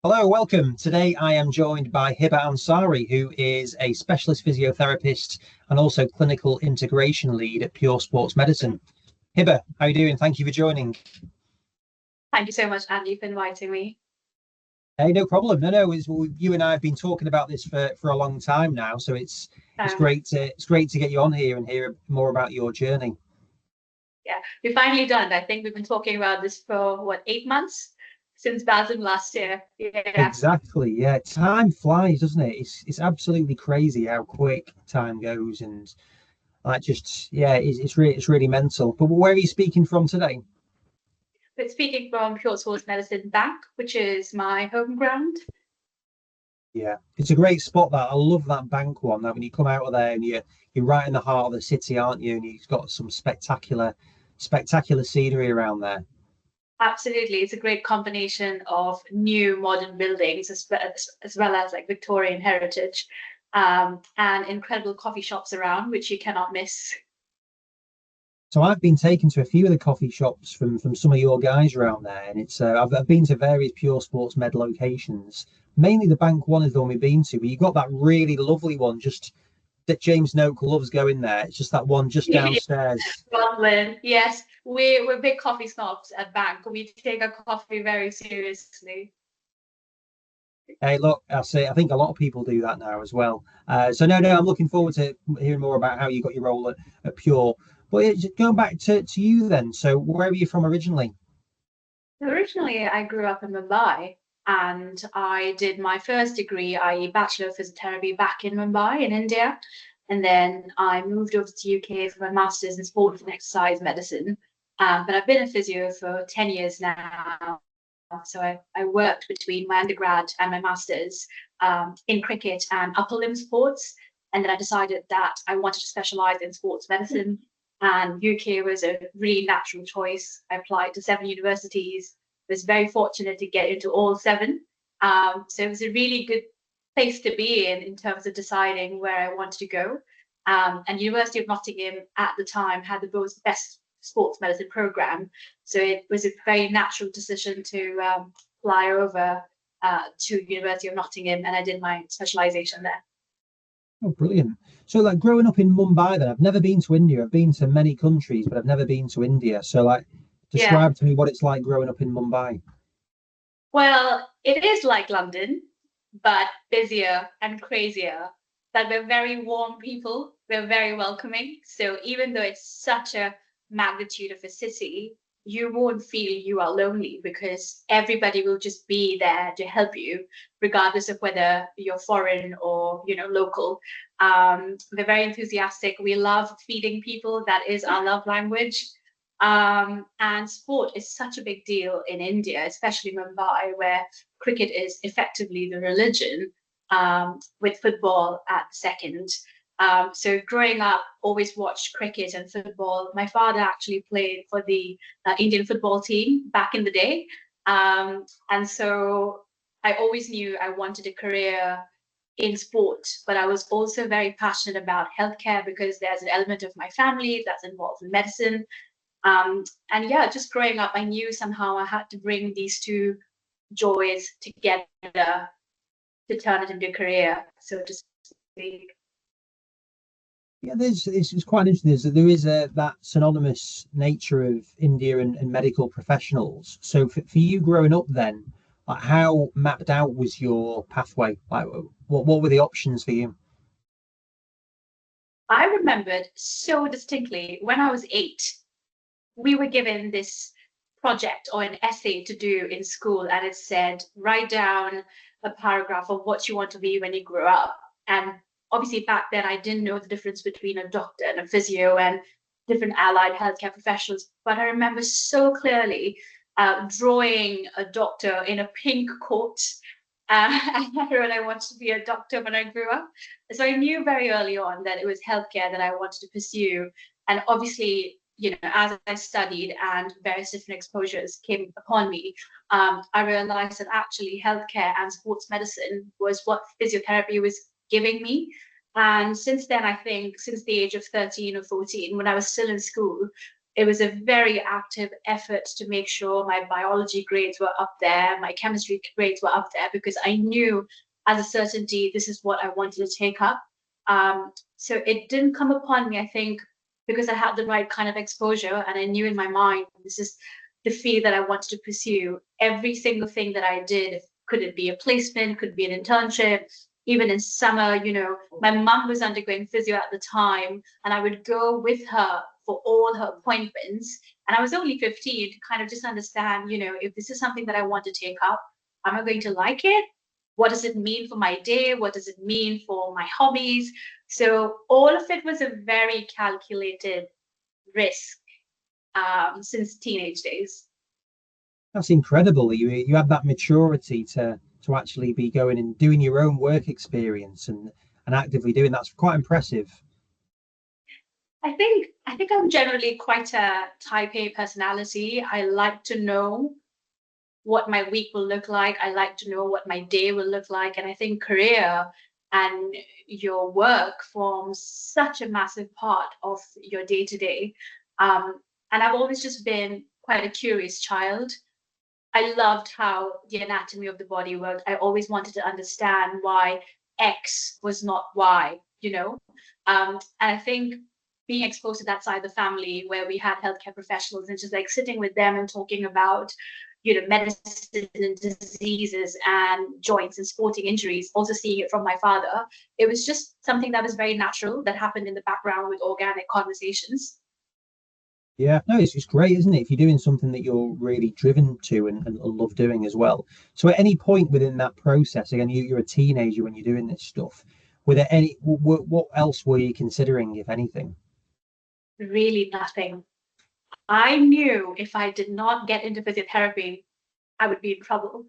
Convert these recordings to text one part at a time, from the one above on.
Hello, welcome. Today I am joined by Hiba Ansari, who is a specialist physiotherapist and also clinical integration lead at Pure Sports Medicine. Hiba, how are you doing? Thank you for joining. Thank you so much, Andy, for inviting me. Hey, no problem. No, you and I have been talking about this for a long time now, so it's Um, great to get you on here and hear more about your journey. yeah, we're finally done. I think we've been talking about this for what, 8 months since Basel last year. Yeah, Exactly. Yeah, time flies, doesn't it? It's absolutely crazy how quick time goes, and it's really mental. But where are you speaking from today? but speaking from Pure Sports Medicine Bank, which is my home ground. Yeah, it's a great spot that I love that bank one. That when you come out of there and you're right in the heart of the city, aren't you? And you've got some spectacular scenery around there. Absolutely, it's a great combination of new modern buildings as well as like Victorian heritage, and incredible coffee shops around, which you cannot miss. So I've been taken to a few of the coffee shops from some of your guys around there, and I've been to various Pure Sports Med locations. Mainly the bank one is the one we've been to, but you've got that really lovely one just that James Noak loves going there. It's just that one just downstairs. Scotland. Yes, we're big coffee snobs at Bank. We take our coffee very seriously. Hey, look, I think a lot of people do that now as well. So no, I'm looking forward to hearing more about how you got your role at Pure. But going back to you then. So where are you from originally? Originally, I grew up in Mumbai and I did my first degree, i.e., Bachelor of Physiotherapy, back in Mumbai in India. And then I moved over to UK for my master's in sport and exercise medicine. But I've been a physio for 10 years now. So I worked between my undergrad and my master's in cricket and upper limb sports. And then I decided that I wanted to specialize in sports medicine. And UK was a really natural choice. I applied to 7 universities, was very fortunate to get into all seven. So it was a really good place to be in terms of deciding where I wanted to go. And University of Nottingham at the time had the most best sports medicine program. So it was a very natural decision to fly over to University of Nottingham, and I did my specialization there. Oh, brilliant. So like growing up in Mumbai, then I've never been to India. I've been to many countries, but I've never been to India. So like Yeah. describe to me what it's like growing up in Mumbai. Well, it is like London, but busier and crazier. But we're very warm people. We're very welcoming. So even though it's such a magnitude of a city, you won't feel you are lonely because everybody will just be there to help you, regardless of whether you're foreign or local. We're very enthusiastic. We love feeding people. That is our love language. And sport is such a big deal in India, especially Mumbai, where cricket is effectively the religion, with football at second. So growing up, always watched cricket and football. My father actually played for the Indian football team back in the day. And so I always knew I wanted a career in sport, but I was also very passionate about healthcare because there's an element of my family that's involved in medicine. And yeah, just growing up, I knew somehow I had to bring these two joys together to turn it into a career, so to speak. Yeah, it's quite interesting. There is that synonymous nature of India and medical professionals. So for you growing up then, like how mapped out was your pathway? Like what were the options for you? I remembered so distinctly when I was 8, we were given this project or an essay to do in school, and it said, write down a paragraph of what you want to be when you grow up. And obviously, back then, I didn't know the difference between a doctor and a physio and different allied healthcare professionals. But I remember so clearly drawing a doctor in a pink coat. And I wrote I wanted to be a doctor when I grew up. So I knew very early on that it was healthcare that I wanted to pursue. And obviously, as I studied and various different exposures came upon me, I realized that actually healthcare and sports medicine was what physiotherapy was giving me. And since then, I think since the age of 13 or 14, when I was still in school, it was a very active effort to make sure my biology grades were up there, my chemistry grades were up there, because I knew as a certainty this is what I wanted to take up. So it didn't come upon me, I think, because I had the right kind of exposure and I knew in my mind this is the field that I wanted to pursue. Every single thing that I did, could it be a placement, could be an internship, even in summer, my mum was undergoing physio at the time, and I would go with her for all her appointments. And I was only 15 to kind of just understand, if this is something that I want to take up, am I going to like it? What does it mean for my day? What does it mean for my hobbies? So all of it was a very calculated risk since teenage days. That's incredible. You had that maturity to actually be going and doing your own work experience and actively doing that's quite impressive. I think I'm generally quite a type A personality. I like to know what my week will look like. I like to know what my day will look like. And I think career and your work forms such a massive part of your day to day. And I've always just been quite a curious child. I loved how the anatomy of the body worked. I always wanted to understand why X was not Y, and I think being exposed to that side of the family where we had healthcare professionals and just like sitting with them and talking about, medicine and diseases and joints and sporting injuries, also seeing it from my father, it was just something that was very natural that happened in the background with organic conversations. Yeah, no, it's great, isn't it? If you're doing something that you're really driven to and love doing as well. So at any point within that process, again, you're a teenager when you're doing this stuff. Were there what else were you considering, if anything? Really nothing. I knew if I did not get into physiotherapy, I would be in trouble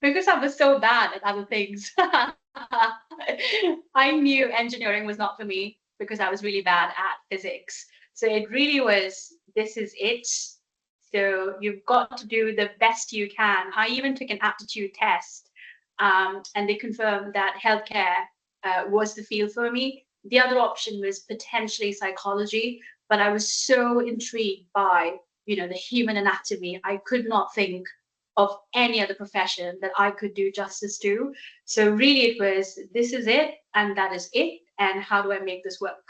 because I was so bad at other things. I knew engineering was not for me because I was really bad at physics. So it really was, this is it. So you've got to do the best you can. I even took an aptitude test, and they confirmed that healthcare was the field for me. The other option was potentially psychology, but I was so intrigued by, the human anatomy. I could not think of any other profession that I could do justice to. So really it was, this is it, and that is it. And how do I make this work?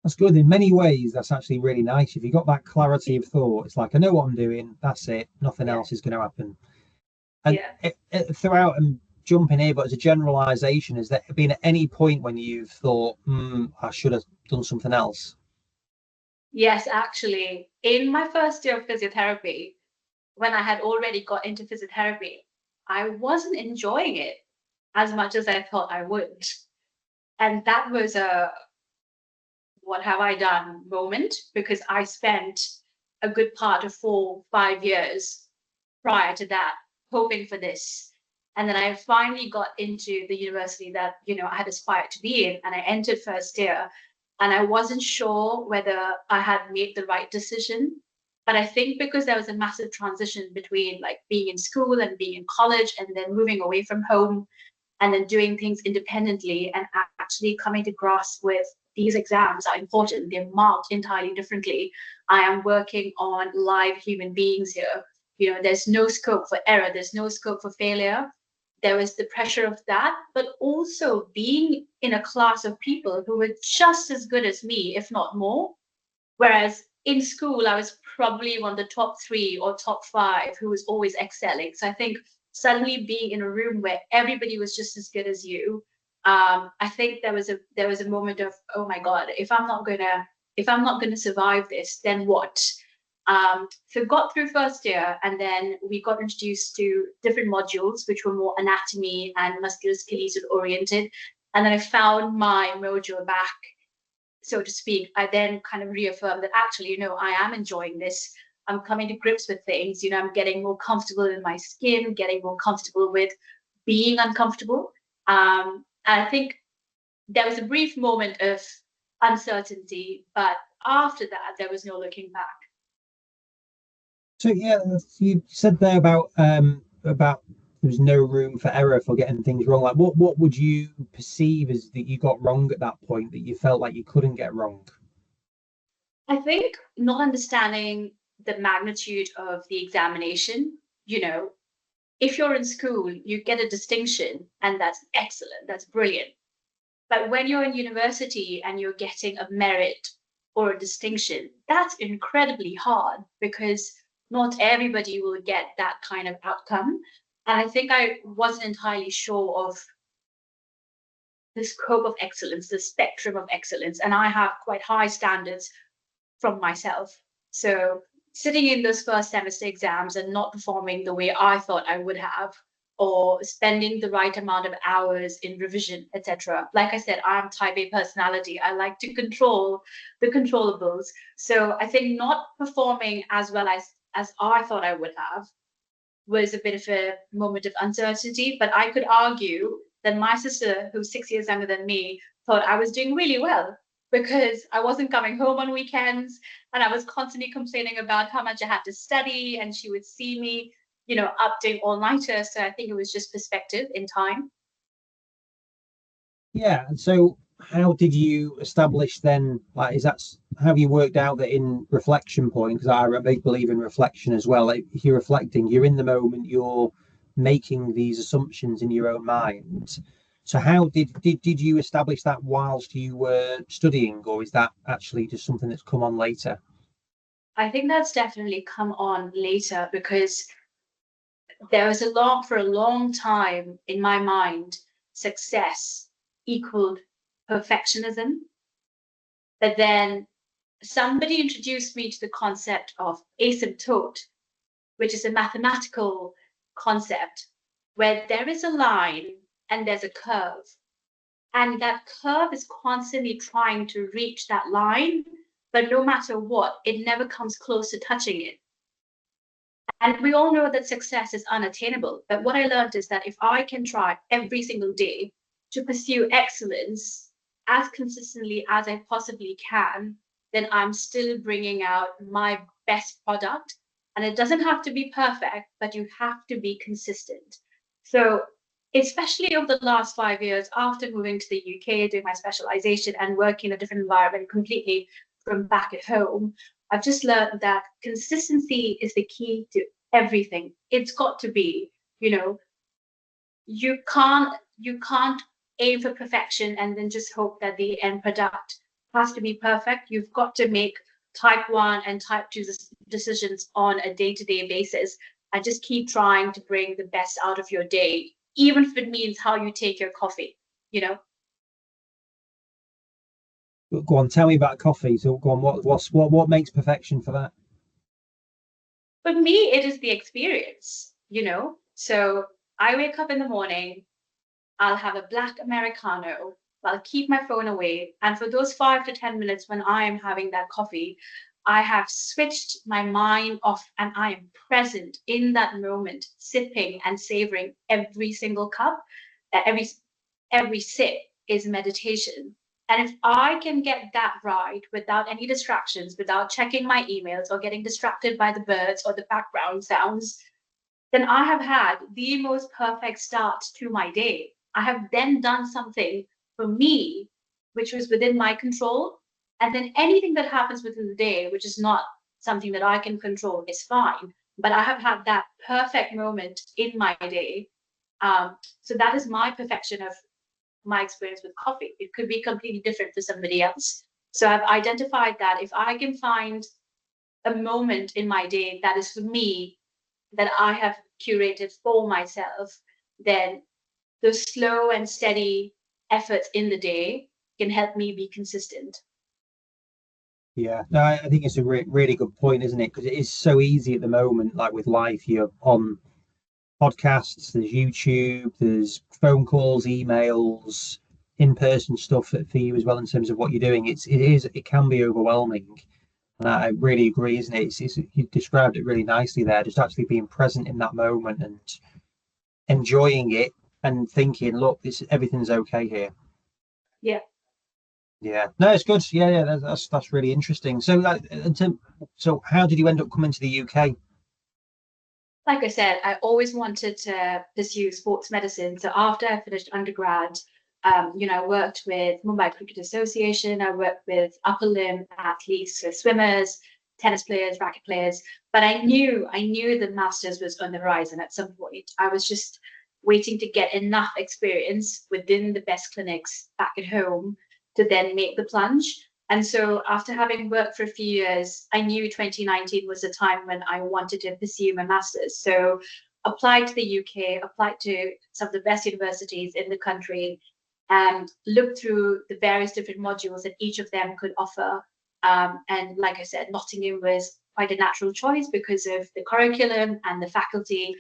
That's good. In many ways, that's actually really nice. If you got that clarity of thought, it's like I know what I'm doing. That's it. Nothing Yeah. else is going to happen. And Yeah. throughout and jumping here, but as a generalization, has there been at any point when you've thought, I should have done something else? Yes, actually, in my first year of physiotherapy, when I had already got into physiotherapy, I wasn't enjoying it as much as I thought I would. And that was a what have I done moment, because I spent a good part of 4, 5 years prior to that hoping for this. And then I finally got into the university that, I had aspired to be in, and I entered first year. And I wasn't sure whether I had made the right decision. But I think because there was a massive transition between like being in school and being in college and then moving away from home and then doing things independently and actually coming to grasp with these exams are important. They're marked entirely differently. I am working on live human beings here. There's no scope for error, there's no scope for failure. There was the pressure of that, but also being in a class of people who were just as good as me, if not more. Whereas in school, I was probably one of the top three or top five who was always excelling. So I think suddenly being in a room where everybody was just as good as you, I think there was a moment of, oh my God, if I'm not gonna survive this, then what? So got through first year, and then we got introduced to different modules which were more anatomy and musculoskeletal oriented, and then I found my mojo back, so to speak. I then kind of reaffirmed that actually, I am enjoying this. I'm coming to grips with things. I'm getting more comfortable in my skin, getting more comfortable with being uncomfortable. And I think there was a brief moment of uncertainty, but after that, there was no looking back. So yeah, you said there about there's no room for error for getting things wrong. Like what would you perceive as that you got wrong at that point that you felt like you couldn't get wrong? I think not understanding the magnitude of the examination, you know, if you're in school, you get a distinction, and that's excellent, that's brilliant. But when you're in university and you're getting a merit or a distinction, that's incredibly hard because not everybody will get that kind of outcome. And I think I wasn't entirely sure of the scope of excellence, the spectrum of excellence. And I have quite high standards from myself. So sitting in those first semester exams and not performing the way I thought I would have, or spending the right amount of hours in revision, etc. Like I said, I'm type A personality. I like to control the controllables. So I think not performing as well as I thought I would have was a bit of a moment of uncertainty. But I could argue that my sister, who's 6 years younger than me, thought I was doing really well because I wasn't coming home on weekends and I was constantly complaining about how much I had to study, and she would see me, up doing all-nighters. So I think it was just perspective in time. Yeah. And so how did you establish then, like, is that, have you worked out that in reflection point? Because I'm a big believer in reflection as well. Like, if you're reflecting, you're in the moment, you're making these assumptions in your own mind. So how did you establish that whilst you were studying, or is that actually just something that's come on later? I think that's definitely come on later because for a long time in my mind, success equaled perfectionism. But then somebody introduced me to the concept of asymptote, which is a mathematical concept where there is a line and there's a curve. And that curve is constantly trying to reach that line, but no matter what, it never comes close to touching it. And we all know that success is unattainable. But what I learned is that if I can try every single day to pursue excellence as consistently as I possibly can, then I'm still bringing out my best product. And it doesn't have to be perfect, but you have to be consistent. So, especially over the last 5 years, after moving to the UK, doing my specialization and working in a different environment completely from back at home, I've just learned that consistency is the key to everything. It's got to be, you know, you can't aim for perfection and then just hope that the end product has to be perfect. You've got to make type 1 and type 2 decisions on a day-to-day basis and just keep trying to bring the best out of your day, even if it means how you take your coffee, you know. Go on, tell me about coffee. So go on, what makes perfection for that? For me, it is the experience, So I wake up in the morning, I'll have a black Americano, I'll keep my phone away. And for those 5 to 10 minutes when I am having that coffee, I have switched my mind off and I am present in that moment, sipping and savoring every single cup. Every sip is meditation. And if I can get that right without any distractions, without checking my emails or getting distracted by the birds or the background sounds, then I have had the most perfect start to my day. I have then done something for me, which was within my control. And then anything that happens within the day, which is not something that I can control, is fine. But I have had that perfect moment in my day. So that is my perfection of my experience with coffee. It could be completely different for somebody else. So I've identified that if I can find a moment in my day that is for me, that I have curated for myself, then those slow and steady efforts in the day can help me be consistent. Yeah, no, I think it's a really good point, isn't it? Because it is so easy at the moment, like with life, you're on podcasts, there's YouTube, there's phone calls, emails, in-person stuff for you as well in terms of what you're doing. It can be overwhelming. And I really agree, isn't it? You described it really nicely there, just actually being present in that moment and enjoying it and thinking, look, this everything's okay here. Yeah. Yeah, no, it's good. Yeah, yeah, that's really interesting. So, so how did you end up coming to the UK? Like I said, I always wanted to pursue sports medicine. So after I finished undergrad, I worked with Mumbai Cricket Association. I worked with upper limb athletes, so swimmers, tennis players, racket players. But I knew the masters was on the horizon at some point. I was just waiting to get enough experience within the best clinics back at home to then make the plunge. And so after having worked for a few years, I knew 2019 was the time when I wanted to pursue my master's. So applied to the UK, applied to some of the best universities in the country, and looked through the various different modules that each of them could offer. And like I said, Nottingham was quite a natural choice because of the curriculum and the faculty.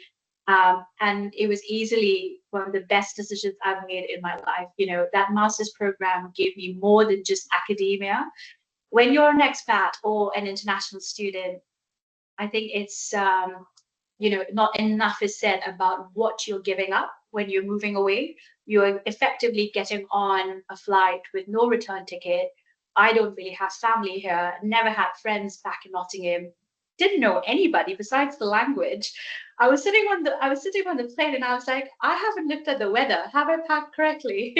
And it was easily one of the best decisions I've made in my life. That master's program gave me more than just academia. When you're an expat or an international student, I think it's not enough is said about what you're giving up when you're moving away. You're effectively getting on a flight with no return ticket. I don't really have family here, never had friends back in Nottingham, didn't know anybody besides the language. I was sitting on the plane and I was like, I haven't looked at the weather. Have I packed correctly?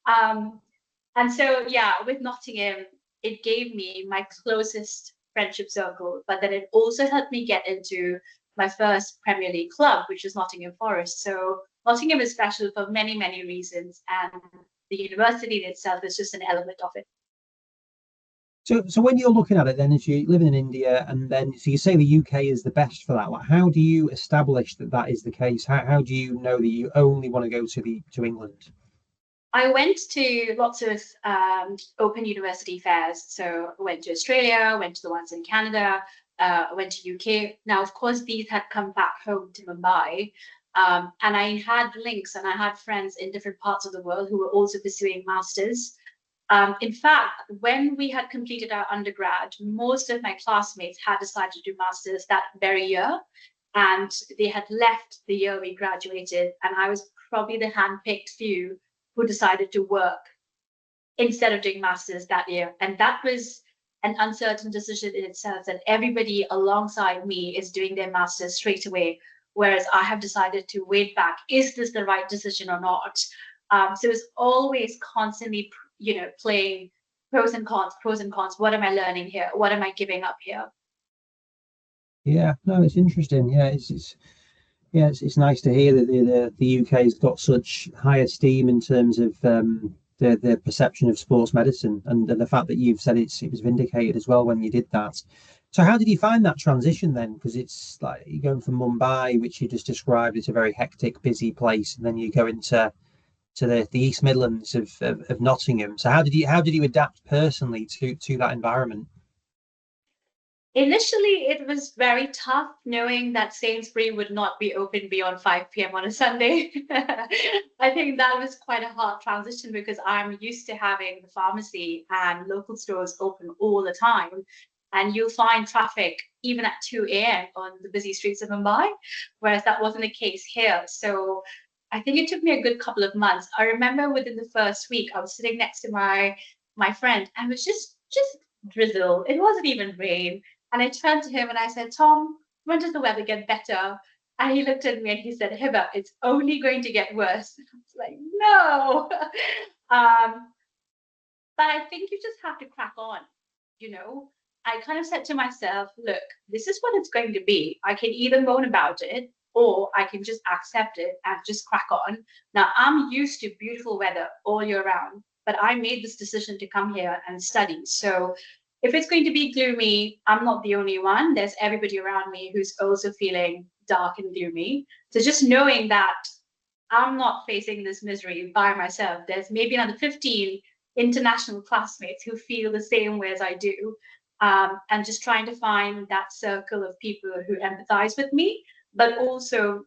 um, and so, yeah, with Nottingham, it gave me my closest friendship circle, but then it also helped me get into my first Premier League club, which is Nottingham Forest. So Nottingham is special for many, many reasons, and the university itself is just an element of it. So when you're looking at it, then as you living in India, and then so you say the UK is the best for that. Like, how do you establish that that is the case? How do you know that you only want to go to England? I went to lots of open university fairs. So I went to Australia, went to the ones in Canada, I went to UK. Now, of course, these had come back home to Mumbai. And I had links and I had friends in different parts of the world who were also pursuing masters. In fact, when we had completed our undergrad, most of my classmates had decided to do masters that very year, and they had left the year we graduated, and I was probably the handpicked few who decided to work instead of doing masters that year. And that was an uncertain decision in itself, that everybody alongside me is doing their masters straight away, whereas I have decided to wait back. Is this the right decision or not? So it's always constantly, playing pros and cons, pros and cons. What am I learning here? What am I giving up here? Yeah, no, it's interesting. Yeah, it's nice to hear that the UK's got such high esteem in terms of the perception of sports medicine, and the fact that you've said it was vindicated as well when you did that. So how did you find that transition then? Because it's like you're going from Mumbai, which you just described, it's a very hectic, busy place, and then you go into the East Midlands of Nottingham. So how did you adapt personally to that environment? Initially, it was very tough knowing that Sainsbury would not be open beyond 5 p.m. on a Sunday. I think that was quite a hard transition because I'm used to having the pharmacy and local stores open all the time. And you'll find traffic even at 2 a.m. on the busy streets of Mumbai, whereas that wasn't the case here. So I think it took me a good couple of months. I remember within the first week, I was sitting next to my friend, and it was just drizzle. It wasn't even rain, and I turned to him and I said, Tom, when does the weather get better? And he looked at me and he said, Hiba, it's only going to get worse. I was like, no. um, but I think you just have to crack on, you know. I kind of said to myself, look, this is what it's going to be. I can either moan about it or I can just accept it and just crack on. Now, I'm used to beautiful weather all year round, but I made this decision to come here and study. So if it's going to be gloomy, I'm not the only one. There's everybody around me who's also feeling dark and gloomy. So just knowing that I'm not facing this misery by myself. There's maybe another 15 international classmates who feel the same way as I do. And just trying to find that circle of people who empathize with me, but also,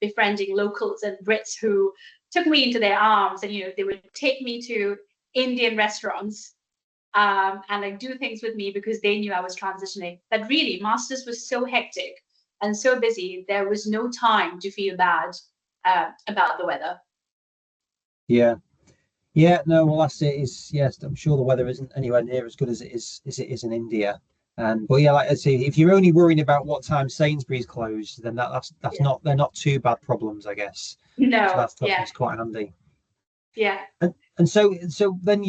befriending locals and Brits who took me into their arms, and, they would take me to Indian restaurants, and like do things with me because they knew I was transitioning. But really, masters was so hectic and so busy, there was no time to feel bad about the weather. Yeah. Yeah, no, well, that's it. Is yes, I'm sure the weather isn't anywhere near as good as it is in India. And but yeah, like I say, if you're only worrying about what time Sainsbury's closed, then that's Yeah. not they're not too bad problems, I guess. So No, that's yeah. quite handy. Yeah. And so then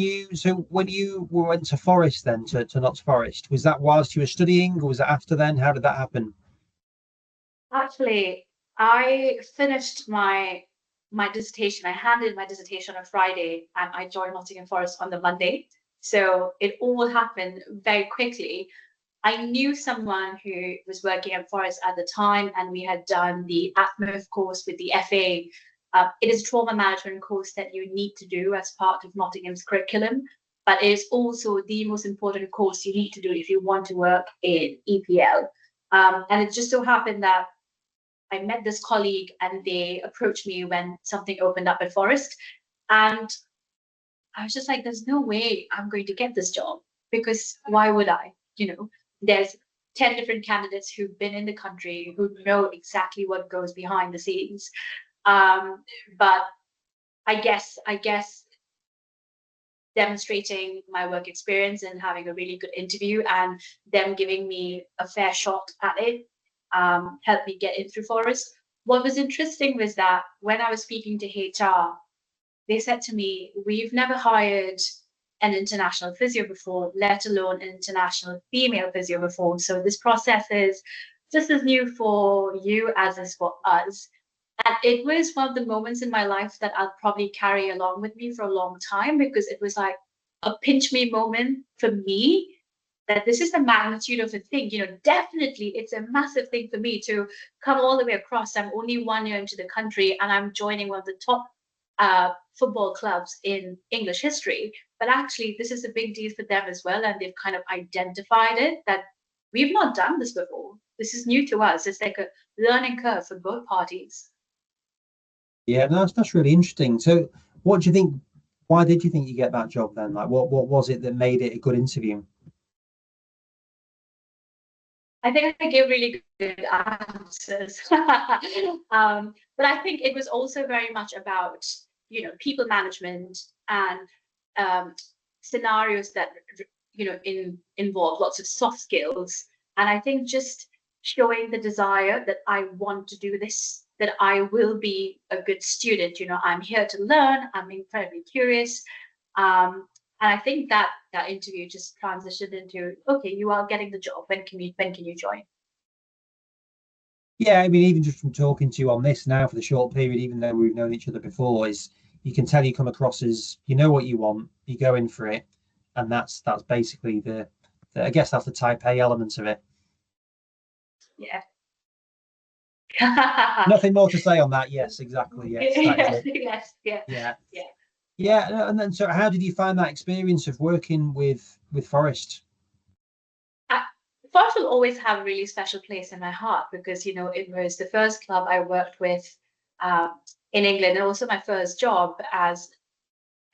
when you went to Forest then to Notts Forest, was that whilst you were studying or was that after then? How did that happen? Actually, I finished my dissertation. I handed my dissertation on Friday, and I joined Nottingham Forest on the Monday. So it all happened very quickly. I knew someone who was working at Forest at the time, and we had done the ATMOF course with the FA. It is a trauma management course that you need to do as part of Nottingham's curriculum, but it is also the most important course you need to do if you want to work in EPL. And it just so happened that I met this colleague and they approached me when something opened up at Forest. And I was just like, there's no way I'm going to get this job because why would I? There's 10 different candidates who've been in the country who know exactly what goes behind the scenes. But I guess demonstrating my work experience and having a really good interview and them giving me a fair shot at it helped me get in through Forest. What was interesting was that when I was speaking to HR, they said to me, we've never hired an international physio before, let alone an international female physio before. So this process is just as new for you as is for us. And it was one of the moments in my life that I'll probably carry along with me for a long time because it was like a pinch me moment for me that this is the magnitude of a thing. Definitely it's a massive thing for me to come all the way across. I'm only 1 year into the country and I'm joining one of the top football clubs in English history. But actually, this is a big deal for them as well. And they've kind of identified it that we've not done this before. This is new to us. It's like a learning curve for both parties. Yeah, no, that's really interesting. So what do you think? Why did you think you get that job then? Like what was it that made it a good interview? I think I gave really good answers. But I think it was also very much about, people management and um, scenarios that, involve lots of soft skills. And I think just showing the desire that I want to do this, that I will be a good student. I'm here to learn. I'm incredibly curious. And I think that interview just transitioned into, okay, you are getting the job. When can you join? Yeah, I mean, even just from talking to you on this now for the short period, even though we've known each other before, is you can tell you come across as you know what you want, you go in for it, and that's basically the I guess that's the type A element of it. Yeah. Nothing more to say on that. Yes, exactly. Yes, that is Yes, it. yes, yeah, Yeah, yeah. yeah. And then, so how did you find that experience of working with Forest? I, Forest will always have a really special place in my heart because it was the first club I worked with in England and also my first job as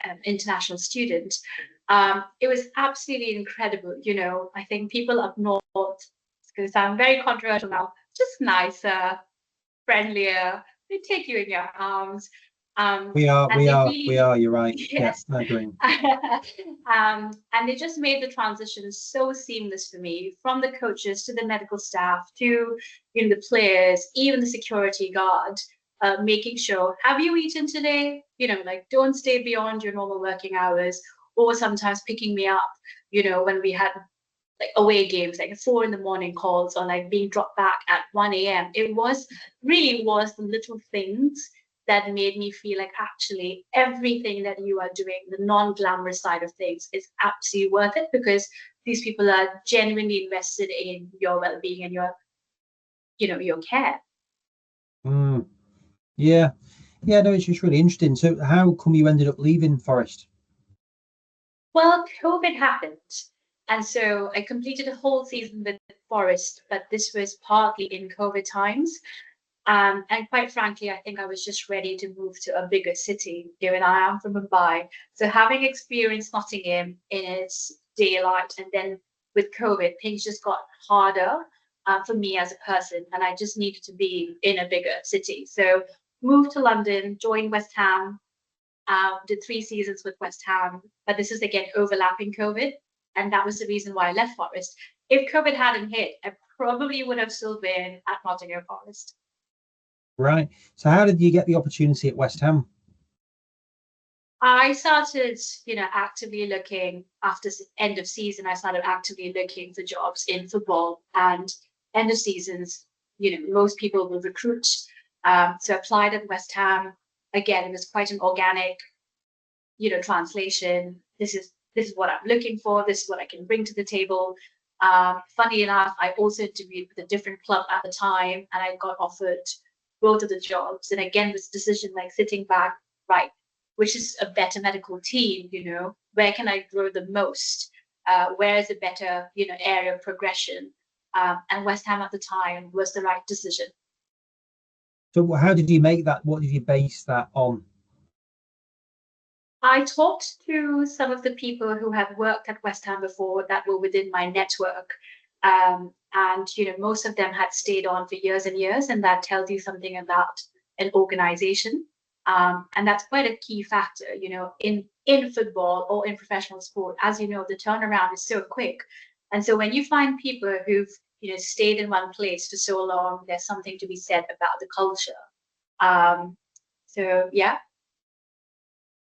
an international student. It was absolutely incredible. I think people up north, it's going to sound very controversial now, just nicer, friendlier. They take you in your arms. We are, And we they are, we really, are. You're right. Yeah, yes. I agree. And they just made the transition so seamless for me, from the coaches to the medical staff to the players, even the security guard, making sure, have you eaten today? Like don't stay beyond your normal working hours, or sometimes picking me up, when we had like away games, like 4 in the morning calls, or like being dropped back at 1 a.m. It was the little things that made me feel like actually everything that you are doing, the non-glamorous side of things, is absolutely worth it because these people are genuinely invested in your well-being and your care. Mm, yeah, yeah. No, it's just really interesting. So, how come you ended up leaving Forest? Well, COVID happened. And so I completed a whole season with Forest, but this was partly in COVID times. And quite frankly, I think I was just ready to move to a bigger city, given I am from Mumbai. So having experienced Nottingham in its daylight, and then with COVID, things just got harder for me as a person, and I just needed to be in a bigger city. So moved to London, joined West Ham, did 3 seasons with West Ham, but this is again overlapping COVID, and that was the reason why I left Forest. If COVID hadn't hit, I probably would have still been at Nottingham Forest. Right. So, how did you get the opportunity at West Ham? I started, actively looking after end of season. I started actively looking for jobs in football, and end of seasons, most people will recruit. So I applied at West Ham. Again, it was quite an organic, translation. This is what I'm looking for. This is what I can bring to the table. Funny enough, I also interviewed with a different club at the time, and I got offered both of the jobs. And again, this decision, like sitting back, right, which is a better medical team, where can I grow the most? Where is a better, area of progression? And West Ham at the time was the right decision. So how did you make that? What did you base that on? I talked to some of the people who had worked at West Ham before that were within my network. And most of them had stayed on for years and years, and that tells you something about an organization. And that's quite a key factor, in football or in professional sport. As you know, the turnaround is so quick. And so when you find people who've, stayed in one place for so long, there's something to be said about the culture. So yeah.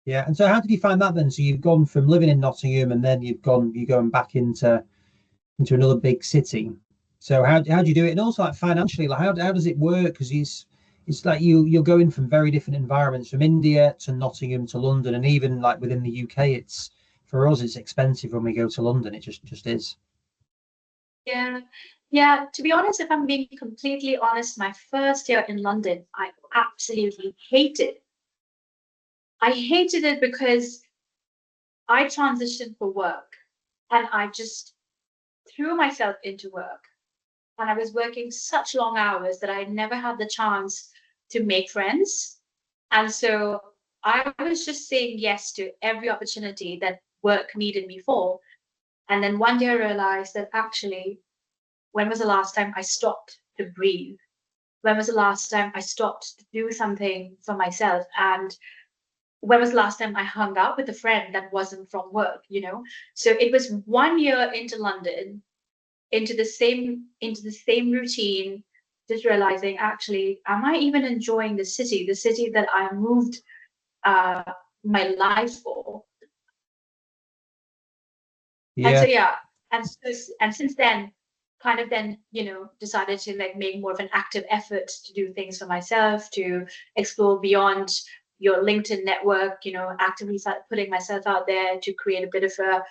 Yeah. And so how did you find that then? So you've gone from living in Nottingham and then you're going back into another big city. So how do you do it? And also like financially, like how does it work? Because it's like you're going from very different environments, from India to Nottingham to London, and even like within the UK, it's for us it's expensive when we go to London. It just is. Yeah. Yeah, to be honest, if I'm being completely honest, my first year in London, I absolutely hated. I hated it because I transitioned for work and I just threw myself into work. And I was working such long hours that I never had the chance to make friends. And so I was just saying yes to every opportunity that work needed me for. And then one day I realized that actually, when was the last time I stopped to breathe? When was the last time I stopped to do something for myself? And when was the last time I hung out with a friend that wasn't from work? So it was 1 year into London, into the same routine, just realizing actually, am I even enjoying the city that I moved uh, my life for? And so Yeah. yeah, and since then, kind of then decided to like make more of an active effort to do things for myself, to explore beyond your LinkedIn network, actively start putting myself out there to create a bit of a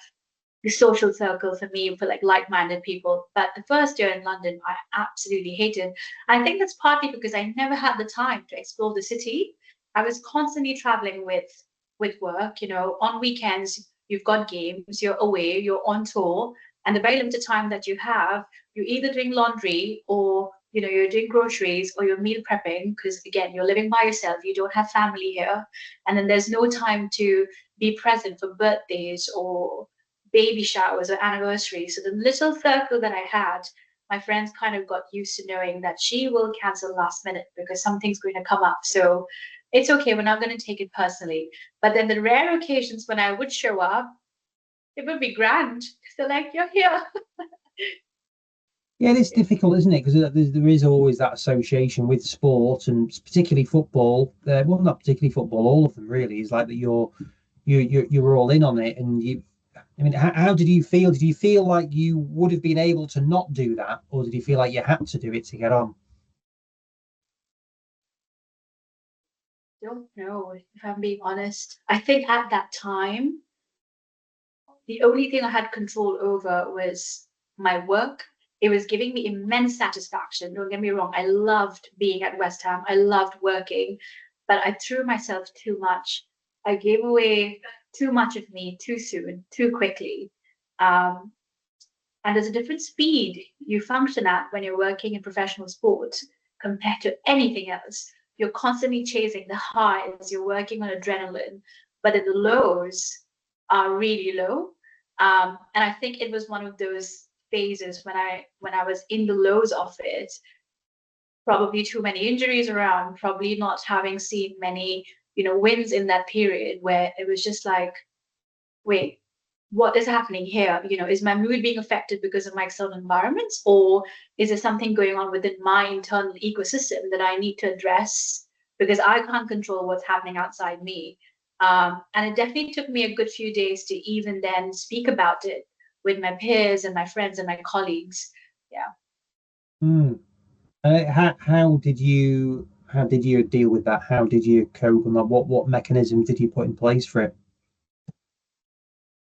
social circle for me for like like-minded people. But the first year in London, I absolutely hated. I think that's partly because I never had the time to explore the city. I was constantly traveling with work. On weekends you've got games, you're away, you're on tour, and the very limited time that you have, you're either doing laundry or you're doing groceries or you're meal prepping because again you're living by yourself, you don't have family here, and then there's no time to be present for birthdays or baby showers or anniversaries. So the little circle that I had, my friends kind of got used to knowing that she will cancel last minute because something's going to come up. So it's okay. We're not going to take it personally. But then the rare occasions when I would show up, it would be grand. So like, you're here. Yeah, it's difficult, isn't it? Because there is always that association with sport and particularly football. Well, not particularly football, all of them really. Is like that you're all in on it, and you. I mean, how did you feel? Did you feel like you would have been able to not do that, or did you feel like you had to do it to get on? Don't know if I'm being honest. I think at that time, the only thing I had control over was my work. It was giving me immense satisfaction. Don't get me wrong. I loved being at West Ham. I loved working, but I threw myself too much. I gave away too much of me too soon, too quickly. Um, and there's a different speed you function at when you're working in professional sports compared to anything else. You're constantly chasing the highs, you're working on adrenaline, but then the lows are really low. And I think it was one of those phases when I was in the lows of it, probably too many injuries around, probably not having seen many, wins in that period where it was just like, wait, what is happening here? Is my mood being affected because of my external environments, or is there something going on within my internal ecosystem that I need to address because I can't control what's happening outside me? And it definitely took me a good few days to even then speak about it with my peers and my friends and my colleagues. Yeah. Mm. How did you deal with that? How did you cope, and like, what mechanisms did you put in place for it?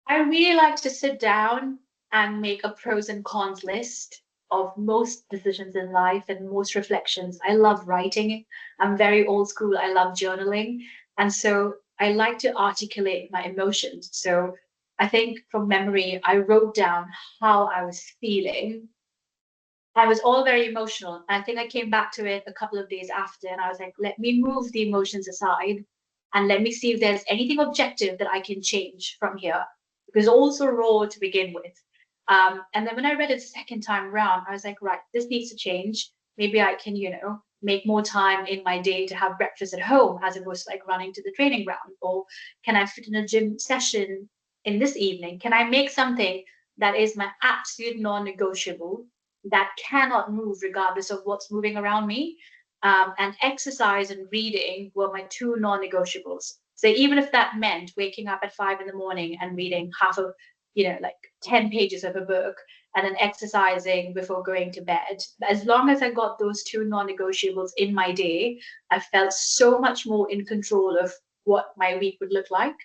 I really like to sit down and make a pros and cons list of most decisions in life and most reflections. I love writing. I'm very old school. I love journaling. And so I like to articulate my emotions. So I think from memory, I wrote down how I was feeling. I was all very emotional. I think I came back to it a couple of days after and I was like, let me move the emotions aside and let me see if there's anything objective that I can change from here. Because also raw to begin with. And then when I read it the second time around, I was like, right, this needs to change. Maybe I can, make more time in my day to have breakfast at home as opposed to like running to the training ground. Or can I fit in a gym session in this evening? Can I make something that is my absolute non-negotiable that cannot move regardless of what's moving around me. And exercise and reading were my two non-negotiables. So even if that meant waking up at 5 in the morning and reading half of, like 10 pages of a book and then exercising before going to bed, as long as I got those two non-negotiables in my day, I felt so much more in control of what my week would look like.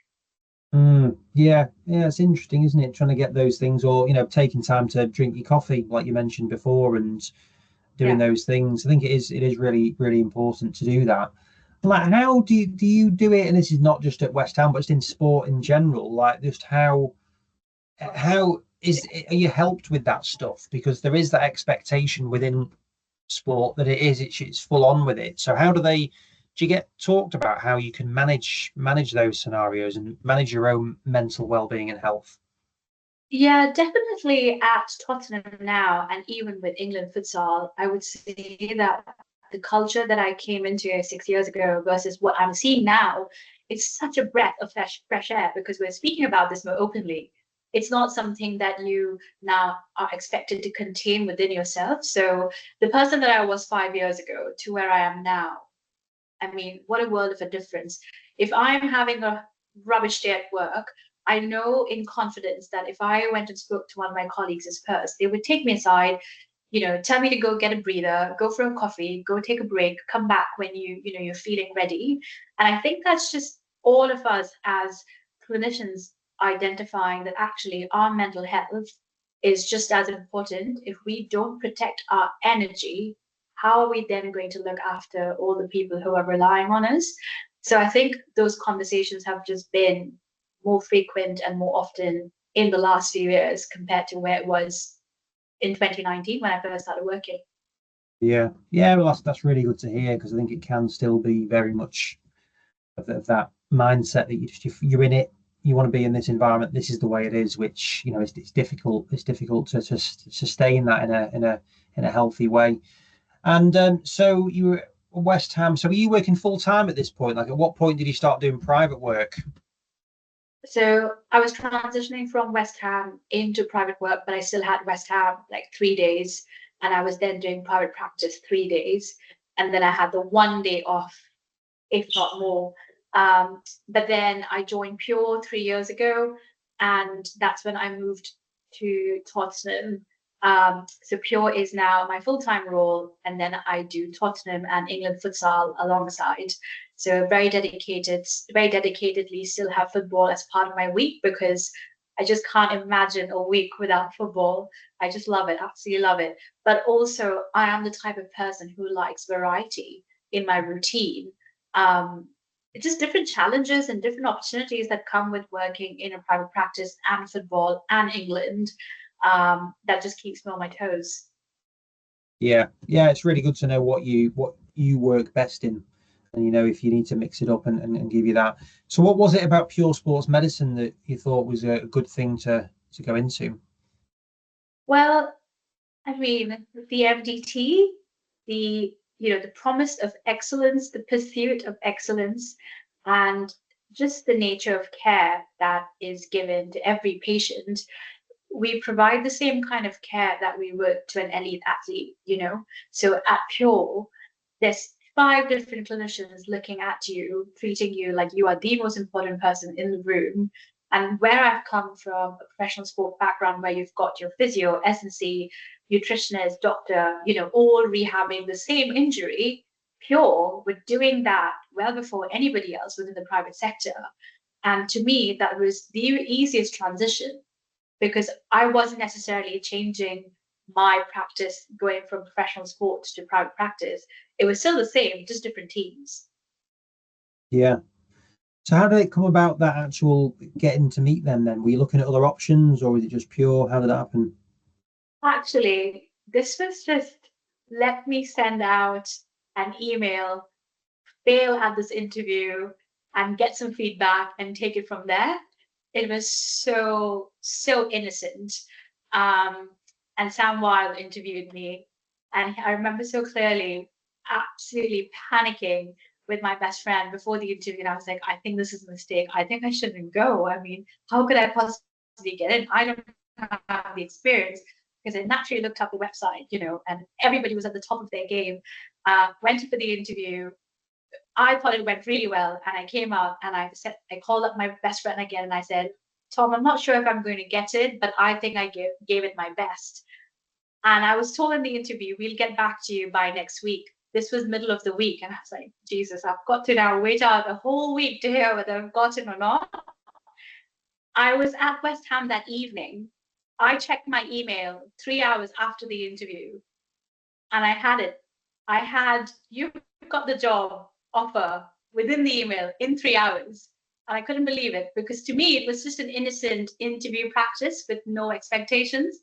Yeah, yeah, it's interesting, isn't it? Trying to get those things, or taking time to drink your coffee, like you mentioned before, and doing Yeah. those things. I think it is really really important to do that. Like, how do you do it? And this is not just at West Ham, but just in sport in general. Like, just how are you helped with that stuff? Because there is that expectation within sport that it's full on with it. So do you get talked about how you can manage those scenarios and manage your own mental well-being and health? Yeah, definitely at Tottenham now, and even with England futsal, I would say that the culture that I came into 6 years ago versus what I'm seeing now, it's such a breath of fresh air because we're speaking about this more openly. It's not something that you now are expected to contain within yourself. So the person that I was 5 years ago to where I am now, I mean, what a world of a difference. If I'm having a rubbish day at work, I know in confidence that if I went and spoke to one of my colleagues as first, they would take me aside, tell me to go get a breather, go for a coffee, go take a break, come back when you're feeling ready. And I think that's just all of us as clinicians identifying that actually our mental health is just as important. If we don't protect our energy, how are we then going to look after all the people who are relying on us? So I think those conversations have just been more frequent and more often in the last few years compared to where it was in 2019 when I first started working. Yeah, yeah. Well, that's really good to hear, because I think it can still be very much of that mindset that you're in it. You want to be in this environment. This is the way it is, which it's difficult. It's difficult to sustain that in a healthy way. And so you were at West Ham. So were you working full time at this point? Like, at what point did you start doing private work? So I was transitioning from West Ham into private work, but I still had West Ham like 3 days. And I was then doing private practice 3 days. And then I had the one day off, if not more. But then I joined Pure 3 years ago, and that's when I moved to Tottenham. So Pure is now my full-time role, and then I do Tottenham and England futsal alongside. So very dedicatedly still have football as part of my week because I just can't imagine a week without football. I just love it, absolutely love it. But also, I am the type of person who likes variety in my routine. um, it's just different challenges and different opportunities that come with working in a private practice and football and England, that just keeps me on my toes. Yeah, yeah. It's really good to know what you work best in, and if you need to mix it up and give you that. So what was it about pure sports medicine that you thought was a good thing to go into? Well, I mean, the MDT, the promise of excellence, the pursuit of excellence, and just the nature of care that is given to every patient. We provide the same kind of care that we would to an elite athlete. So at Pure, there's 5 different clinicians looking at you, treating you like you are the most important person in the room. And where I've come from, a professional sport background where you've got your physio, S&C, nutritionist, doctor, all rehabbing the same injury, Pure were doing that well before anybody else within the private sector. And to me, that was the easiest transition because I wasn't necessarily changing my practice going from professional sports to private practice. It was still the same, just different teams. Yeah. So how did it come about that actual getting to meet them then? Were you looking at other options or was it just pure? How did that happen? Actually, this was just let me send out an email, fail at this interview, and get some feedback and take it from there. It was so innocent. Um, and Sam Weil interviewed me, and I remember so clearly, absolutely panicking with my best friend before the interview. And I was like, I think this is a mistake. I think I shouldn't go. I mean, how could I possibly get in? I don't have the experience because I naturally looked up the website, and everybody was at the top of their game. Went for the interview. I thought it went really well. And I came out and I called up my best friend again and I said, Tom, I'm not sure if I'm going to get it, but I think I gave it my best. And I was told in the interview, we'll get back to you by next week. This was middle of the week. And I was like, Jesus, I've got to now wait out a whole week to hear whether I've gotten or not. I was at West Ham that evening. I checked my email 3 hours after the interview and I had it. You've got the job offer within the email in 3 hours. And I couldn't believe it because to me, it was just an innocent interview practice with no expectations.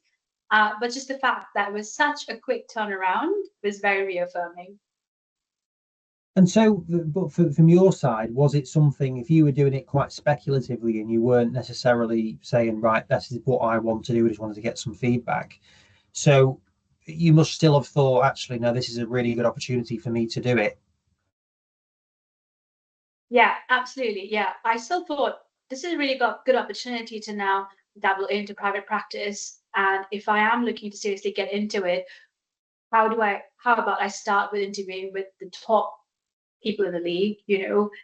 But just the fact that it was such a quick turnaround was very reaffirming. And so, but from your side, was it something, if you were doing it quite speculatively and you weren't necessarily saying, right, this is what I want to do, I just wanted to get some feedback. So you must still have thought, actually, no, this is a really good opportunity for me to do it. Yeah, absolutely. Yeah, I still thought this is a really good opportunity to now dabble into private practice. And if I am looking to seriously get into it, how about I start with interviewing with the top people in the league,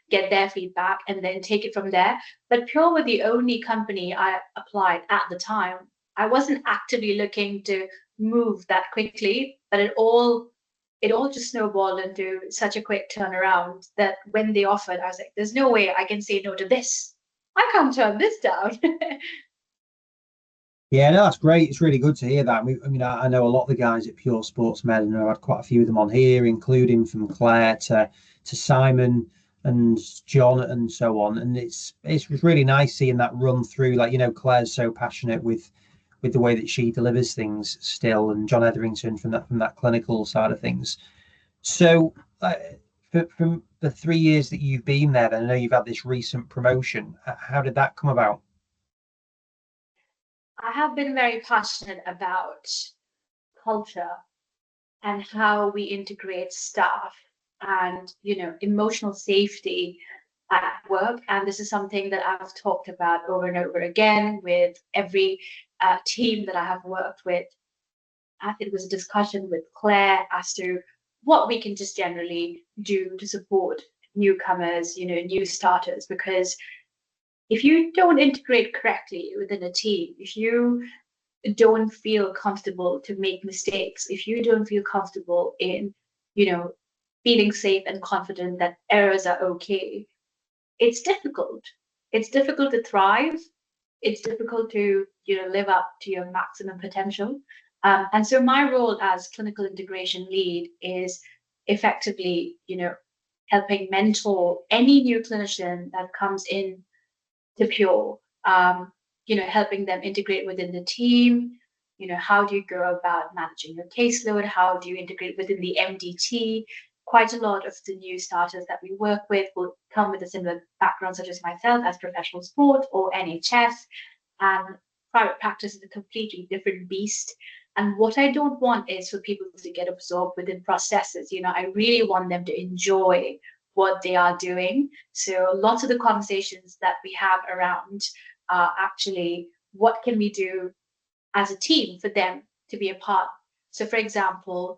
get their feedback and then take it from there. But Pure were the only company I applied at the time. I wasn't actively looking to move that quickly, but it all just snowballed into such a quick turnaround that when they offered, I was like, there's no way I can say no to this. I can't turn this down. Yeah, no, that's great. It's really good to hear that. I mean, I know a lot of the guys at Pure Sports Med, and I've had quite a few of them on here, including from Claire to Simon and John and so on. And it's really nice seeing that run through. Like, Claire's so passionate with the way that she delivers things still, and John Etherington from that clinical side of things. So, from the 3 years that you've been there, then I know you've had this recent promotion. How did that come about? I have been very passionate about culture and how we integrate staff and emotional safety at work. And this is something that I've talked about over and over again with every team that I have worked with. It was a discussion with Claire as to what we can just generally do to support newcomers, new starters, because if you don't integrate correctly within a team, if you don't feel comfortable to make mistakes, if you don't feel comfortable in, you know, feeling safe and confident that errors are okay, it's difficult. It's difficult to thrive. It's difficult to, live up to your maximum potential. And so my role as clinical integration lead is effectively, helping mentor any new clinician that comes in to Pure, helping them integrate within the team. How do you go about managing your caseload? How do you integrate within the MDT? Quite a lot of the new starters that we work with will come with a similar background, such as myself, as professional sport or NHS. And private practice is a completely different beast. And what I don't want is for people to get absorbed within processes. I really want them to enjoy what they are doing. So lots of the conversations that we have around are actually what can we do as a team for them to be a part. So for example,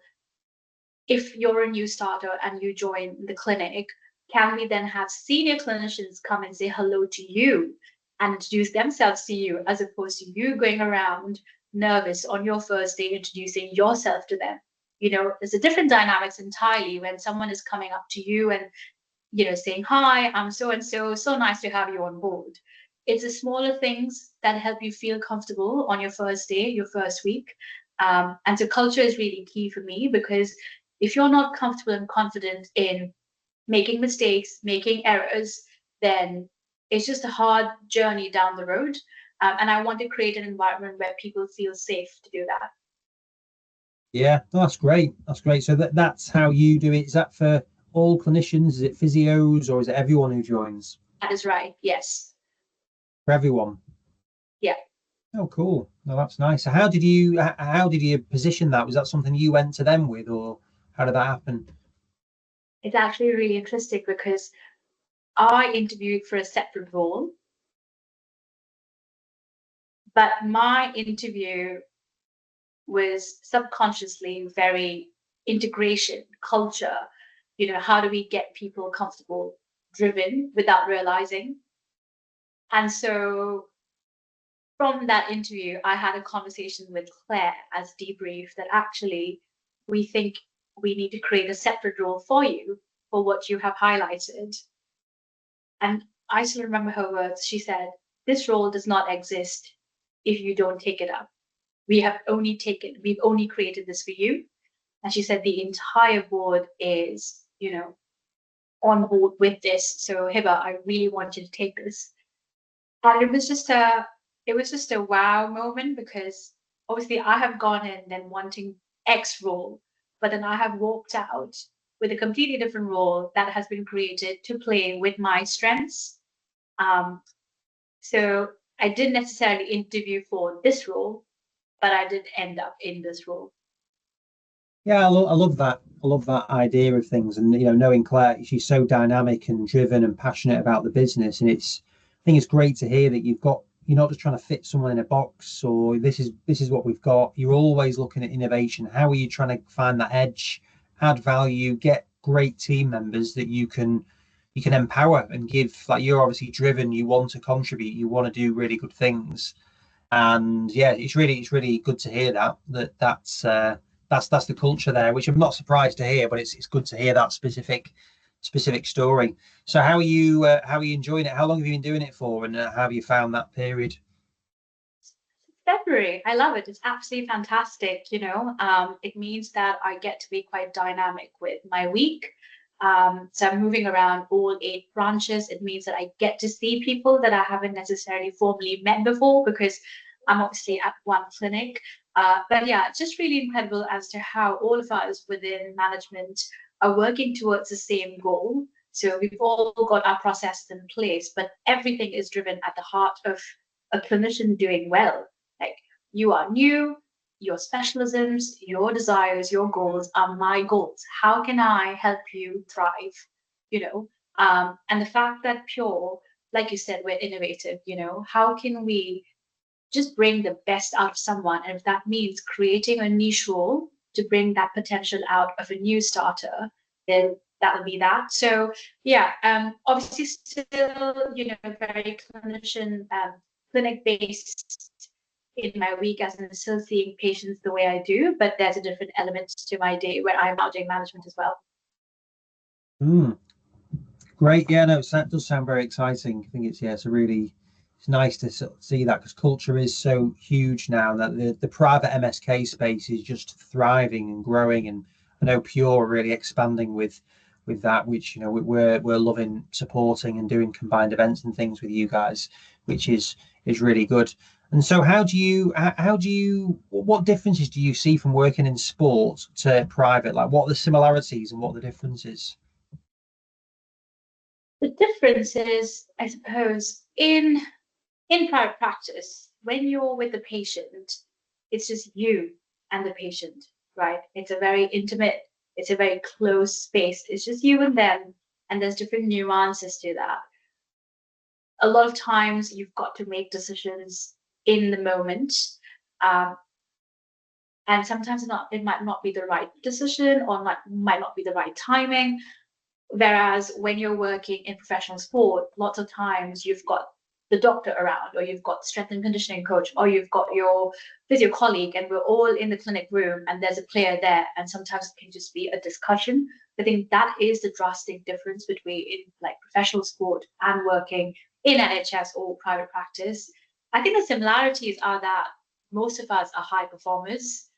if you're a new starter and you join the clinic, can we then have senior clinicians come and say hello to you and introduce themselves to you, as opposed to you going around nervous on your first day introducing yourself to them? There's a different dynamics entirely when someone is coming up to you and saying, "Hi, I'm so and so, so nice to have you on board." It's the smaller things that help you feel comfortable on your first day, your first week. And so culture is really key for me, because if you're not comfortable and confident in making mistakes, making errors, then it's just a hard journey down the road. And I want to create an environment where people feel safe to do that. Yeah, no, that's great. That's great. So that's how you do it. Is that for all clinicians? Is it physios or is it everyone who joins? That is right. Yes. For everyone. Yeah. Oh, cool. No, that's nice. So how did you position that? Was that something you went to them with, or how did that happen? It's actually really interesting because I interviewed for a separate role, but my interview was subconsciously very integration, culture, how do we get people comfortable, driven without realizing? And so from that interview, I had a conversation with Claire as debrief that actually we think we need to create a separate role for you for what you have highlighted. And I still remember her words. She said, "This role does not exist if you don't take it up. We've only created this for you." And she said the entire board is, on board with this. So Hiba, I really want you to take this. And it was just a wow moment, because obviously I have gone in then wanting X role, but then I have walked out with a completely different role that has been created to play with my strengths. Um, so I didn't necessarily interview for this role, but I did end up in this role. Yeah, I love that. I love that idea of things, and knowing Claire, she's so dynamic and driven and passionate about the business, and I think it's great to hear that you're not just trying to fit someone in a box, or this is what we've got. You're always looking at innovation. How are you trying to find that edge, add value, get great team members that you can empower and give. Like, you're obviously driven. You want to contribute. You want to do really good things. And yeah, it's really good to hear that's the culture there, which I'm not surprised to hear, but it's good to hear that specific story. So how are you enjoying it? How long have you been doing it for, and how have you found that period? February. I love it. It's absolutely fantastic. It means that I get to be quite dynamic with my week. So I'm moving around all 8 branches. It means that I get to see people that I haven't necessarily formally met before, because I'm obviously at one clinic. But yeah, it's just really incredible as to how all of us within management are working towards the same goal. So we've all got our processes in place, but everything is driven at the heart of a clinician doing well. Like, you are new, your specialisms, your desires, your goals are my goals. How can I help you thrive? And the fact that Pure, like you said, we're innovative. How can we just bring the best out of someone? And if that means creating a niche role to bring that potential out of a new starter, then that will be that. So yeah, obviously still, very clinic based in my week, as I'm still seeing patients the way I do, but there's a different element to my day where I'm now doing management as well. Mm, great. Yeah, no, that does sound very exciting. I think it's nice to sort of see that, because culture is so huge now that the private MSK space is just thriving and growing, and I know Pure are really expanding with that, which we're loving supporting and doing combined events and things with you guys, which is really good. And so what differences do you see from working in sport to private? Like, what are the similarities and what are the differences? The difference is, I suppose, in private practice, when you're with the patient, it's just you and the patient, right? It's a very intimate, it's a very close space. It's just you and them, and there's different nuances to that. A lot of times you've got to make decisions in the moment. Um, And sometimes it might not be the right decision, or might not be the right timing. Whereas when you're working in professional sport, lots of times you've got the doctor around, or you've got strength and conditioning coach, or you've got your physio colleague, and we're all in the clinic room and there's a player there. And sometimes it can just be a discussion. I think that is the drastic difference between like professional sport and working in NHS or private practice. I think the similarities are that most of us are high performers,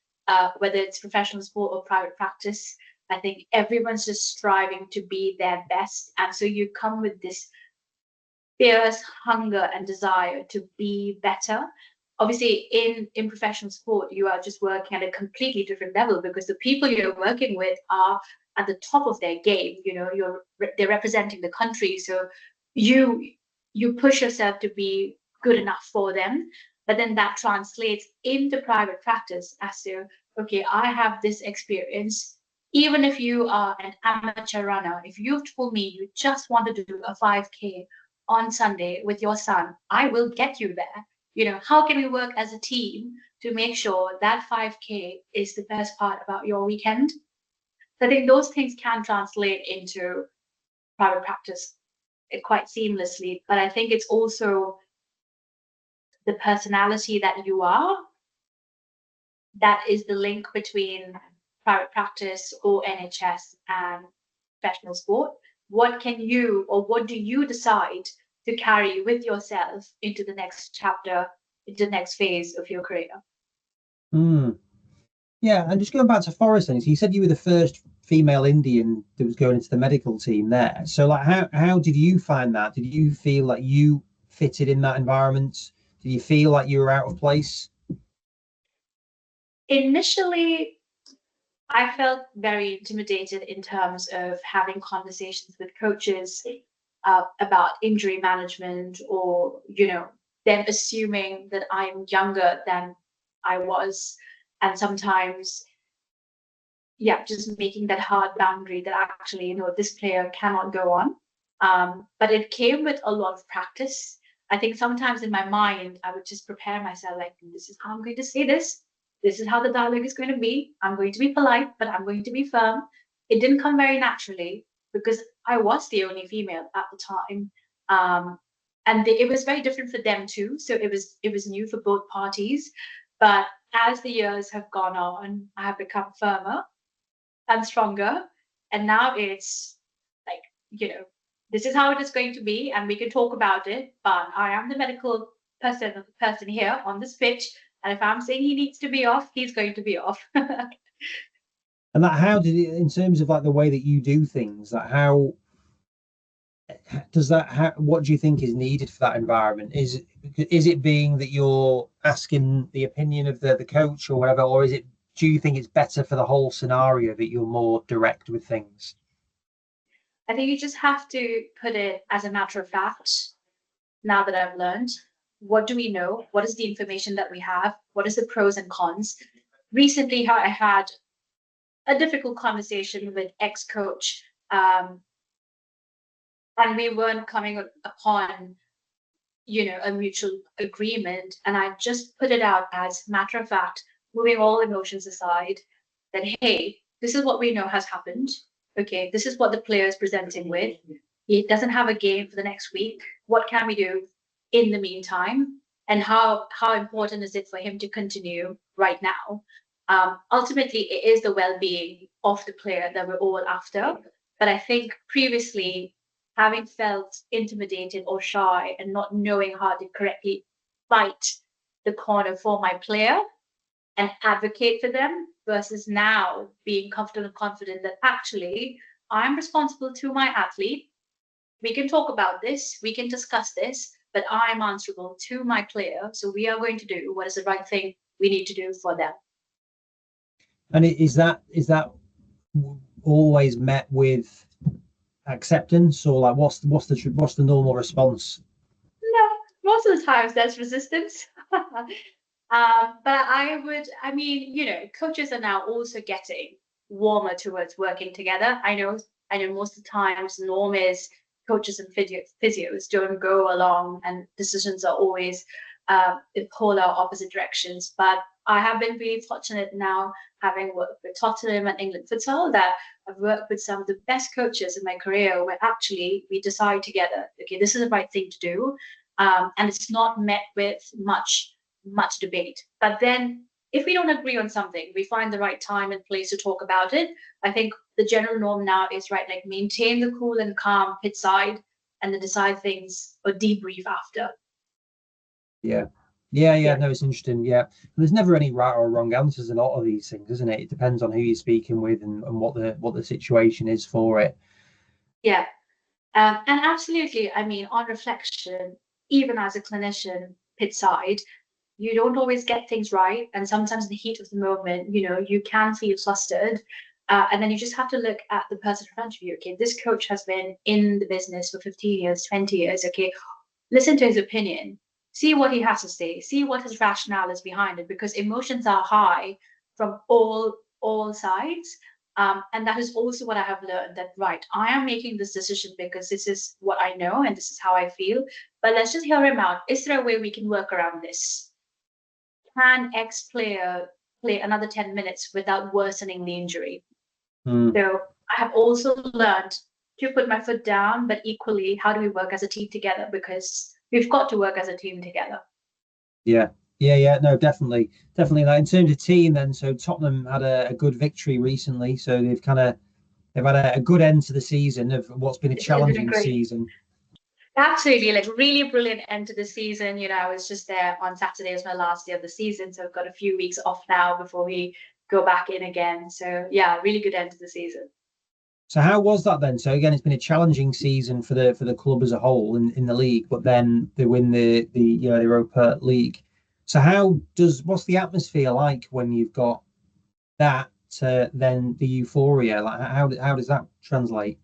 whether it's professional sport or private practice. I think everyone's just striving to be their best. And so you come with this fierce hunger and desire to be better. Obviously, in professional sport, you are just working at a completely different level because the people you're working with are at the top of their game. You know, they're representing the country, so you you push yourself to be good enough for them. But then that translates into private practice as to, okay, I have this experience. Even if you are an amateur runner, if you've told me you just wanted to do a 5K on Sunday with your son, I will get you there. You know, how can we work as a team to make sure that 5K is the best part about your weekend? So I think those things can translate into private practice quite seamlessly. But I think it's also the personality that you are that is the link between private practice or NHS and professional sport. What can you, or what do you decide to carry with yourself into the next chapter, into the next phase of your career? Mm. Yeah, and just going back to Forest, then, so you said you were the first female Indian that was going into the medical team there. So, like, how did you find that? Did you feel like you fitted in that environment? Did you feel like you were out of place? Initially, I felt very intimidated in terms of having conversations with coaches about injury management, or them assuming that I'm younger than I was, and sometimes, yeah, just making that hard boundary that actually, this player cannot go on. But it came with a lot of practice. I think sometimes in my mind, I would just prepare myself like, this is how I'm going to say this. This is how the dialogue is going to be. I'm going to be polite, but I'm going to be firm. It didn't come very naturally because I was the only female at the time. And it was very different for them too. So it was new for both parties. But as the years have gone on, I have become firmer and stronger. And now it's like, this is how it is going to be, and we can talk about it. But I am the medical person here on this pitch. And if I'm saying he needs to be off, he's going to be off. And that, how did it, in terms of like the way that you do things, like how does that, what do you think is needed for that environment? Is it being that you're asking the opinion of the coach or whatever, or do you think it's better for the whole scenario that you're more direct with things? I think you just have to put it as a matter of fact. Now that I've learned, what do we know? What is the information that we have? What is the pros and cons? Recently, I had a difficult conversation with ex-coach, and we weren't coming upon a mutual agreement. And I just put it out as matter of fact, moving all emotions aside, that hey, this is what we know has happened. Okay, this is what the player is presenting with. He doesn't have a game for the next week. What can we do in the meantime? And how important is it for him to continue right now? Ultimately, it is the well-being of the player that we're all after. But I think previously, having felt intimidated or shy and not knowing how to correctly fight the corner for my player and advocate for them, versus now being comfortable and confident that actually I'm responsible to my athlete. We can talk about this, we can discuss this, but I'm answerable to my player. So we are going to do what is the right thing we need to do for them. And is that always met with acceptance, or like what's the normal response? No, most of the times there's resistance. But I mean, coaches are now also getting warmer towards working together. I know most of the times the norm is coaches and physios don't go along, and decisions are always in polar opposite directions. But I have been really fortunate now, having worked with Tottenham and England futsal, that I've worked with some of the best coaches in my career where actually we decide together, okay, this is the right thing to do. And it's not met with much debate. But then if we don't agree on something, we find the right time and place to talk about it. I think the general norm now is right, like maintain the cool and calm pit side and then decide things or debrief after. Yeah. Yeah, yeah, Yeah. no, it's interesting. Yeah. There's never any right or wrong answers in a lot of these things, isn't it? It depends on who you're speaking with and what the situation is for it. Yeah. And absolutely, I mean, on reflection, even as a clinician, pit side, you don't always get things right. And sometimes in the heat of the moment, you can feel flustered. And then you just have to look at the person in front of you. Okay, this coach has been in the business for 15 years, 20 years. Okay, listen to his opinion, see what he has to say, see what his rationale is behind it, because emotions are high from all sides. And that is also what I have learned, that right, I am making this decision because this is what I know and this is how I feel. But let's just hear him out. Is there a way we can work around this? Can X player play another 10 minutes without worsening the injury? Mm. So I have also learned to put my foot down, but equally, how do we work as a team together? Because we've got to work as a team together. Yeah. Yeah, yeah, no, definitely. Definitely. Like in terms of team then, so Tottenham had a good victory recently. So they've had a good end to the season of what's been a It's been challenging great. season. Absolutely, like really brilliant end to the season. I was just there on Saturday, was my last day of the season, so I've got a few weeks off now before we go back in again. So yeah, really good end to the season. So how was that then? So again, it's been a challenging season for the club as a whole in the league, but then they win the Europa League. So what's the atmosphere like when you've got that then the euphoria? Like how does that translate?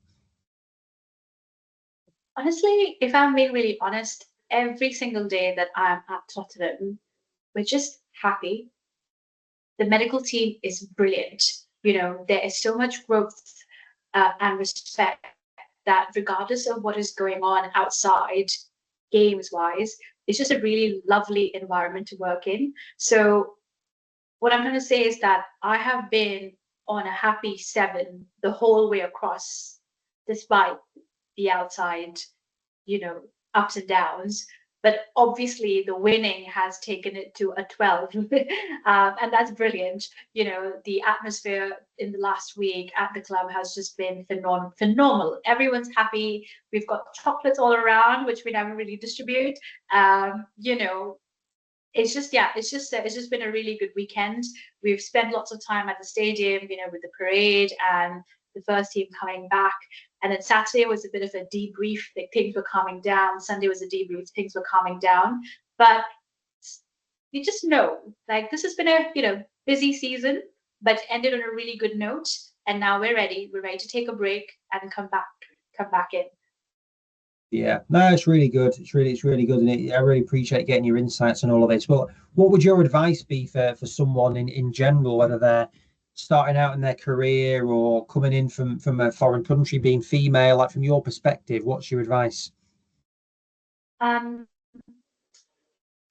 Honestly, if I'm being really honest, every single day that I'm at Tottenham, we're just happy. The medical team is brilliant. There is so much growth and respect that regardless of what is going on outside, games wise, it's just a really lovely environment to work in. So, what I'm going to say is that I have been on a happy 7 the whole way across, despite the outside, you know, ups and downs. But obviously, the winning has taken it to a 12. And that's brilliant. The atmosphere in the last week at the club has just been phenomenal. Everyone's happy. We've got chocolates all around, which we never really distribute. Um, you know, it's just, yeah, it's just been a really good weekend. We've spent lots of time at the stadium, with the parade and the first team coming back. And then Saturday was a bit of a debrief, like things were calming down. Sunday was a debrief, things were calming down. But you just know, like, this has been a busy season, but ended on a really good note. And now we're ready. We're ready to take a break and come back in. Yeah, no, it's really good. It's really good, and I really appreciate getting your insights on all of this. But what would your advice be for someone in general, whether they're starting out in their career or coming in from a foreign country, being female, like from your perspective, what's your advice? Um,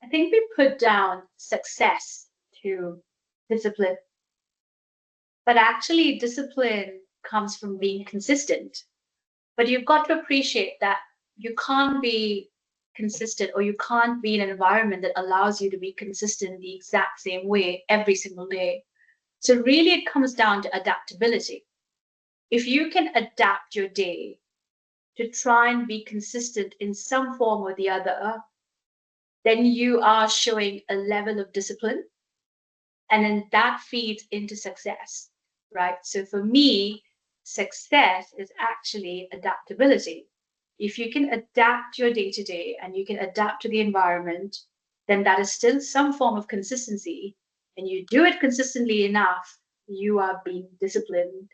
I think we put down success to discipline, but actually, discipline comes from being consistent. But you've got to appreciate that you can't be consistent, or you can't be in an environment that allows you to be consistent the exact same way every single day. So, really, it comes down to adaptability. If you can adapt your day to try and be consistent in some form or the other, then you are showing a level of discipline, and then that feeds into success, right? So for me, success is actually adaptability. If you can adapt your day to day and you can adapt to the environment, then that is still some form of consistency. And you do it consistently enough, you are being disciplined.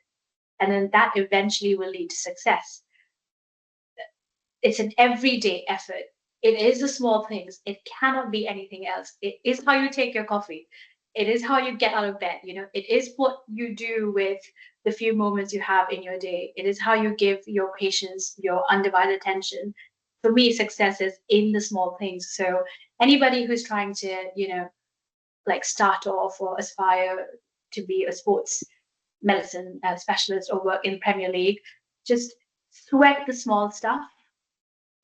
And then that eventually will lead to success. It's an everyday effort. It is the small things. It cannot be anything else. It is how you take your coffee. It is how you get out of bed. It is what you do with the few moments you have in your day. It is how you give your patients your undivided attention. For me, success is in the small things. So anybody who's trying to, like start off or aspire to be a sports medicine specialist or work in Premier League, just sweat the small stuff.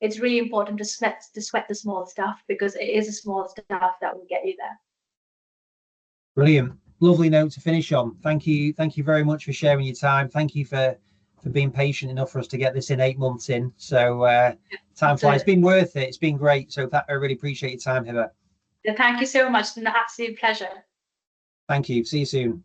It's really important to sweat the small stuff, because it is the small stuff that will get you there. Brilliant. Lovely note to finish on. Thank you very much for sharing your time. Thank you for being patient enough for us to get this in 8 months in. So time flies. It's been worth it. It's been great. So I really appreciate your time, Hiba. Thank you so much. It's an absolute pleasure. Thank you. See you soon.